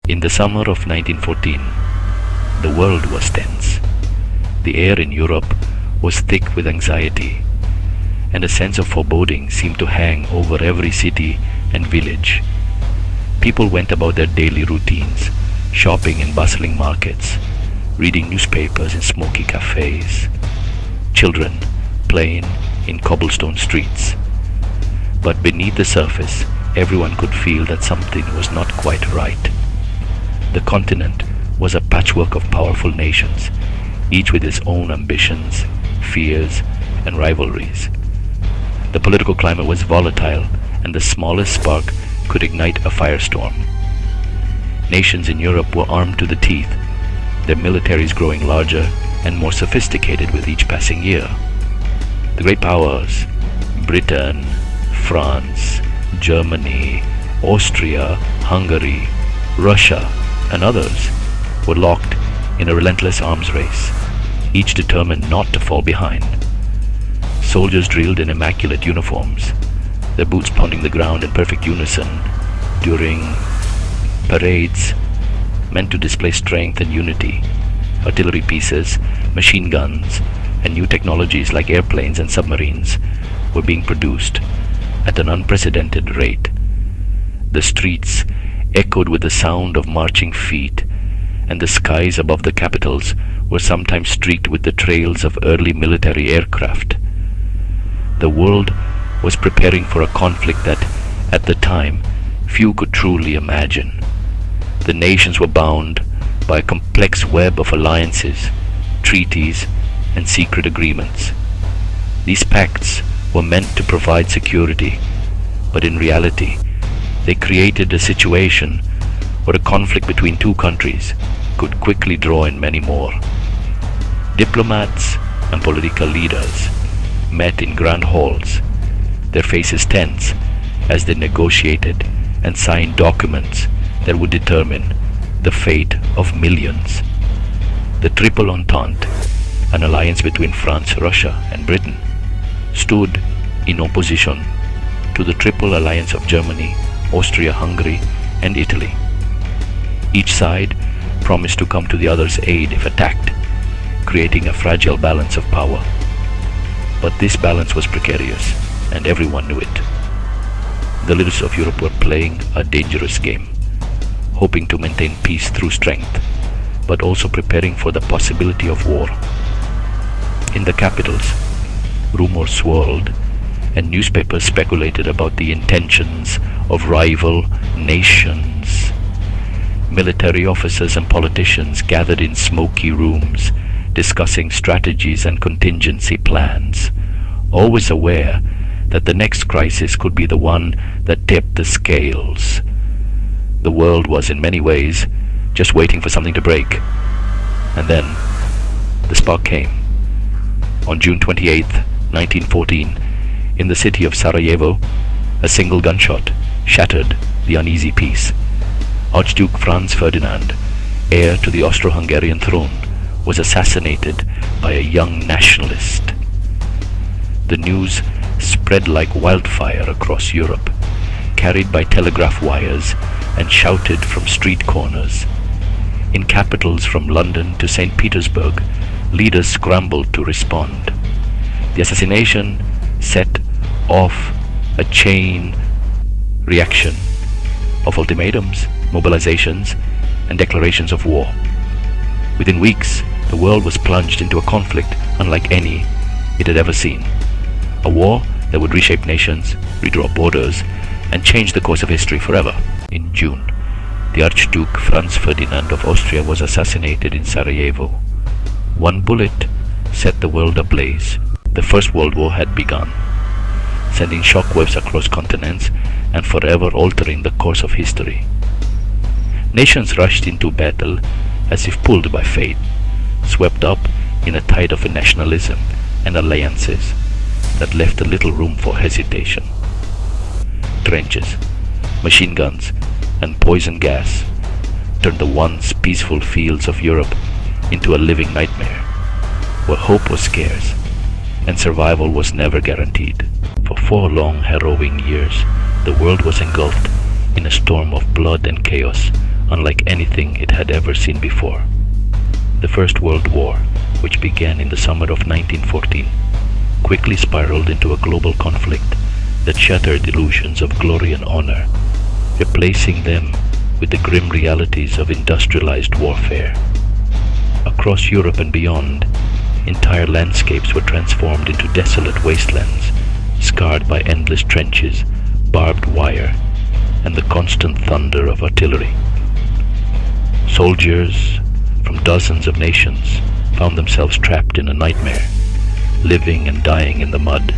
In the summer of 1914, the world was tense. The air in Europe was thick with anxiety, and a sense of foreboding seemed to hang over every city and village. People went about their daily routines, shopping in bustling markets, reading newspapers in smoky cafes, children playing in cobblestone streets. But beneath the surface, everyone could feel that something was not quite right. The continent was a patchwork of powerful nations, each with its own ambitions, fears, and rivalries. The political climate was volatile, and the smallest spark could ignite a firestorm. Nations in Europe were armed to the teeth, their militaries growing larger and more sophisticated with each passing year. The great powers, Britain, France, Germany, Austria, Hungary, Russia, and others, were locked in a relentless arms race, each determined not to fall behind. Soldiers drilled in immaculate uniforms, their boots pounding the ground in perfect unison during parades meant to display strength and unity. Artillery pieces, machine guns, and new technologies like airplanes and submarines were being produced at an unprecedented rate. The streets echoed with the sound of marching feet, and the skies above the capitals were sometimes streaked with the trails of early military aircraft. The world was preparing for a conflict that, at the time, few could truly imagine. The nations were bound by a complex web of alliances, treaties, and secret agreements. These pacts were meant to provide security, but in reality, they created a situation where a conflict between two countries could quickly draw in many more. Diplomats and political leaders met in grand halls, their faces tense as they negotiated and signed documents that would determine the fate of millions. The Triple Entente, an alliance between France, Russia, and Britain, stood in opposition to the Triple Alliance of Germany, Austria, Hungary, and Italy. Each side promised to come to the other's aid if attacked, creating a fragile balance of power. But this balance was precarious, and everyone knew it. The leaders of Europe were playing a dangerous game, hoping to maintain peace through strength, but also preparing for the possibility of war. In the capitals, rumors swirled, and newspapers speculated about the intentions of rival nations. Military officers and politicians gathered in smoky rooms, discussing strategies and contingency plans, always aware that the next crisis could be the one that tipped the scales. The world was in many ways just waiting for something to break. And then the spark came. On June 28, 1914, in the city of Sarajevo, a single gunshot shattered the uneasy peace. Archduke Franz Ferdinand, heir to the Austro-Hungarian throne, was assassinated by a young nationalist. The news spread like wildfire across Europe, carried by telegraph wires and shouted from street corners. In capitals from London to St. Petersburg, leaders scrambled to respond. The assassination set off a chain reaction of ultimatums, mobilizations, and declarations of war. Within weeks, the world was plunged into a conflict unlike any it had ever seen. A war that would reshape nations, redraw borders, and change the course of history forever. In June, the Archduke Franz Ferdinand of Austria was assassinated in Sarajevo. One bullet set the world ablaze. The First World War had begun, sending shockwaves across continents and forever altering the course of history. Nations rushed into battle as if pulled by fate, swept up in a tide of nationalism and alliances that left little room for hesitation. Trenches, machine guns, and poison gas turned the once peaceful fields of Europe into a living nightmare, where hope was scarce and survival was never guaranteed. For 4 long harrowing years, the world was engulfed in a storm of blood and chaos unlike anything it had ever seen before. The First World War, which began in the summer of 1914, quickly spiraled into a global conflict that shattered illusions of glory and honor, replacing them with the grim realities of industrialized warfare. Across Europe and beyond, entire landscapes were transformed into desolate wastelands, scarred by endless trenches, barbed wire, and the constant thunder of artillery. Soldiers from dozens of nations found themselves trapped in a nightmare, living and dying in the mud,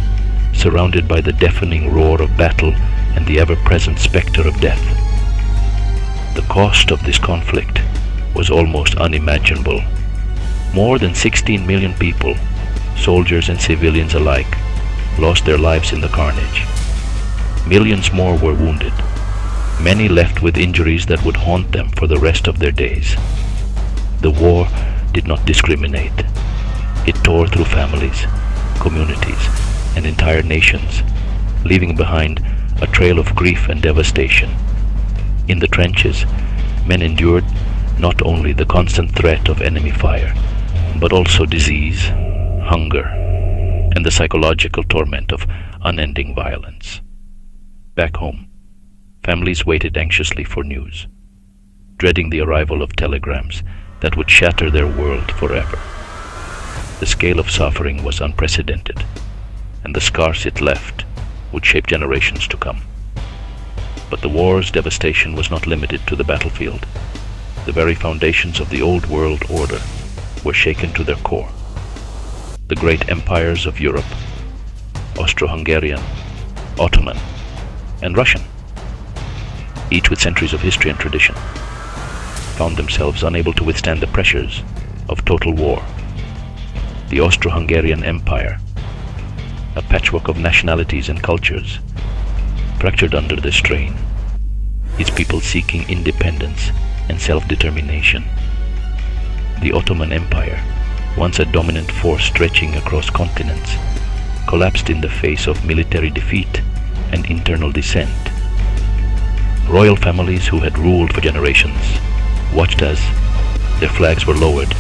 surrounded by the deafening roar of battle and the ever-present specter of death. The cost of this conflict was almost unimaginable. More than 16 million people, soldiers and civilians alike, lost their lives in the carnage. Millions more were wounded, many left with injuries that would haunt them for the rest of their days. The war did not discriminate. It tore through families, communities, and entire nations, leaving behind a trail of grief and devastation. In the trenches, men endured not only the constant threat of enemy fire, but also disease, hunger, and the psychological torment of unending violence. Back home, families waited anxiously for news, dreading the arrival of telegrams that would shatter their world forever. The scale of suffering was unprecedented, and the scars it left would shape generations to come. But the war's devastation was not limited to the battlefield. The very foundations of the old world order were shaken to their core. The great empires of Europe, Austro-Hungarian, Ottoman, and Russian, each with centuries of history and tradition, found themselves unable to withstand the pressures of total war. The Austro-Hungarian Empire, a patchwork of nationalities and cultures, fractured under the strain, its people seeking independence and self-determination. The Ottoman Empire, once a dominant force stretching across continents, collapsed in the face of military defeat and internal dissent. Royal families who had ruled for generations watched as their flags were lowered,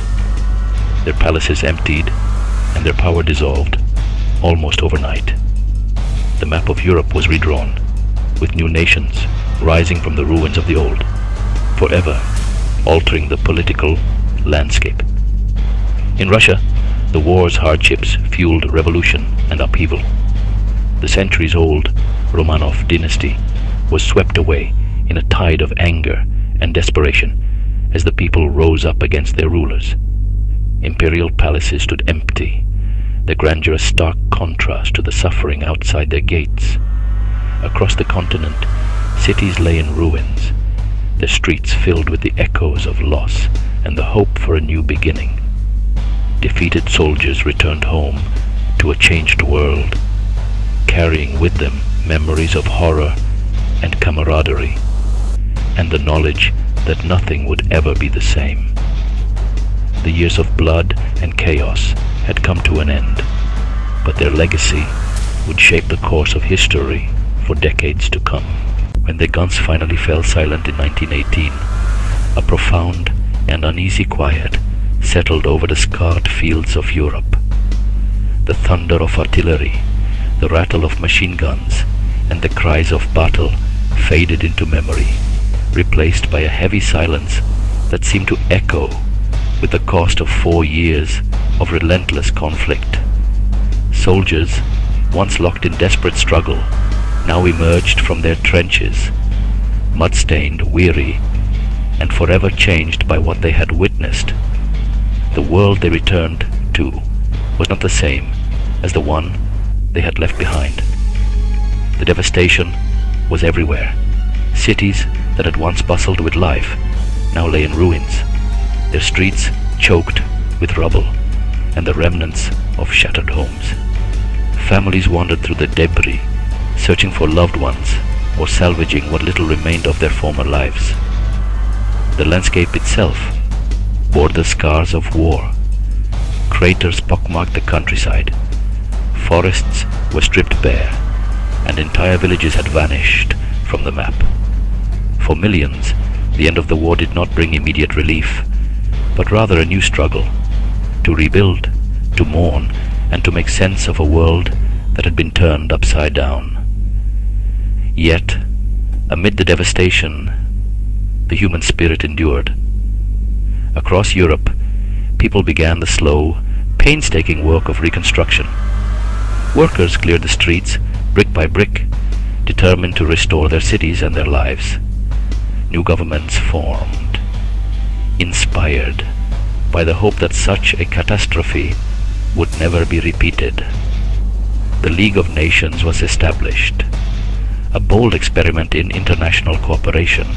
their palaces emptied, and their power dissolved almost overnight. The map of Europe was redrawn, with new nations rising from the ruins of the old, forever altering the political landscape. In Russia, the war's hardships fueled revolution and upheaval. The centuries-old Romanov dynasty was swept away in a tide of anger and desperation as the people rose up against their rulers. Imperial palaces stood empty, their grandeur a stark contrast to the suffering outside their gates. Across the continent, cities lay in ruins, their streets filled with the echoes of loss and the hope for a new beginning. Defeated soldiers returned home to a changed world, carrying with them memories of horror and camaraderie, and the knowledge that nothing would ever be the same. The years of blood and chaos had come to an end, but their legacy would shape the course of history for decades to come. When the guns finally fell silent in 1918, a profound and uneasy quiet settled over the scarred fields of Europe. The thunder of artillery, the rattle of machine guns, and the cries of battle faded into memory, replaced by a heavy silence that seemed to echo with the cost of 4 years of relentless conflict. Soldiers, once locked in desperate struggle, now emerged from their trenches, mud-stained, weary, and forever changed by what they had witnessed. The world they returned to was not the same as the one they had left behind. The devastation was everywhere. Cities that had once bustled with life now lay in ruins, their streets choked with rubble and the remnants of shattered homes. Families wandered through the debris, searching for loved ones or salvaging what little remained of their former lives. The landscape itself bore the scars of war. Craters pockmarked the countryside. Forests were stripped bare, and entire villages had vanished from the map. For millions, The end of the war did not bring immediate relief, but rather a new struggle to rebuild, to mourn, and to make sense of a world that had been turned upside down. Yet, amid the devastation, the human spirit endured. Across Europe, people began the slow, painstaking work of reconstruction. Workers cleared the streets, brick by brick, determined to restore their cities and their lives. New governments formed, inspired by the hope that such a catastrophe would never be repeated. The League of Nations was established, a bold experiment in international cooperation,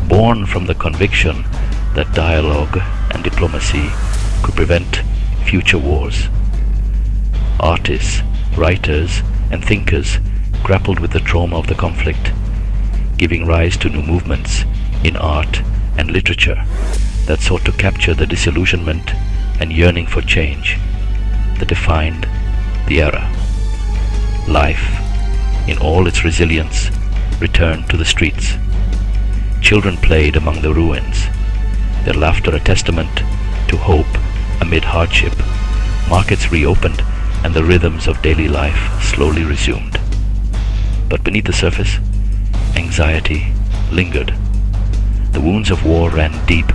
born from the conviction that dialogue and diplomacy could prevent future wars. Artists, writers, and thinkers grappled with the trauma of the conflict, giving rise to new movements in art and literature that sought to capture the disillusionment and yearning for change that defined the era. Life, in all its resilience, returned to the streets. Children played among the ruins, their laughter a testament to hope amid hardship. Markets reopened and the rhythms of daily life slowly resumed. But beneath the surface, anxiety lingered. The wounds of war ran deep,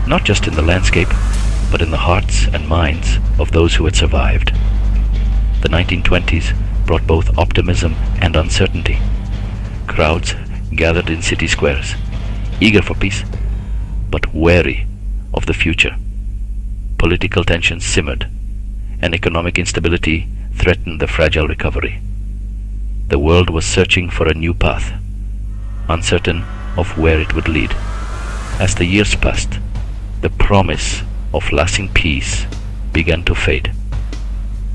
not just in the landscape, but in the hearts and minds of those who had survived. The 1920s brought both optimism and uncertainty. Crowds gathered in city squares, eager for peace, but wary of the future. Political tensions simmered, and economic instability threatened the fragile recovery. The world was searching for a new path, uncertain of where it would lead. As the years passed, the promise of lasting peace began to fade.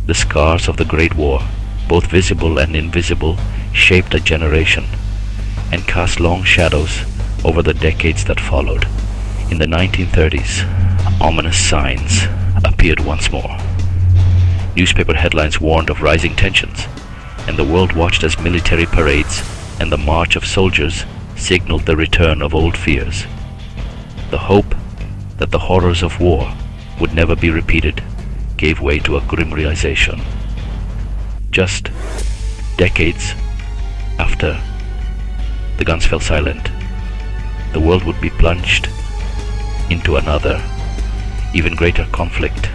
The scars of the Great War, both visible and invisible, shaped a generation and cast long shadows over the decades that followed. In the 1930s, ominous signs appeared once more. Newspaper headlines warned of rising tensions, and the world watched as military parades and the march of soldiers signaled the return of old fears. The hope that the horrors of war would never be repeated gave way to a grim realization. Just decades after the guns fell silent, the world would be plunged into another, even greater conflict,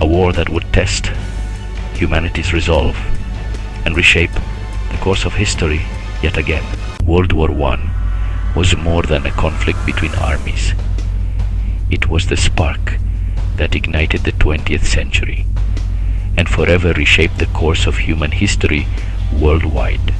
a war that would test humanity's resolve and reshape the course of history yet again. World War I was more than a conflict between armies. It was the spark that ignited the 20th century and forever reshaped the course of human history worldwide.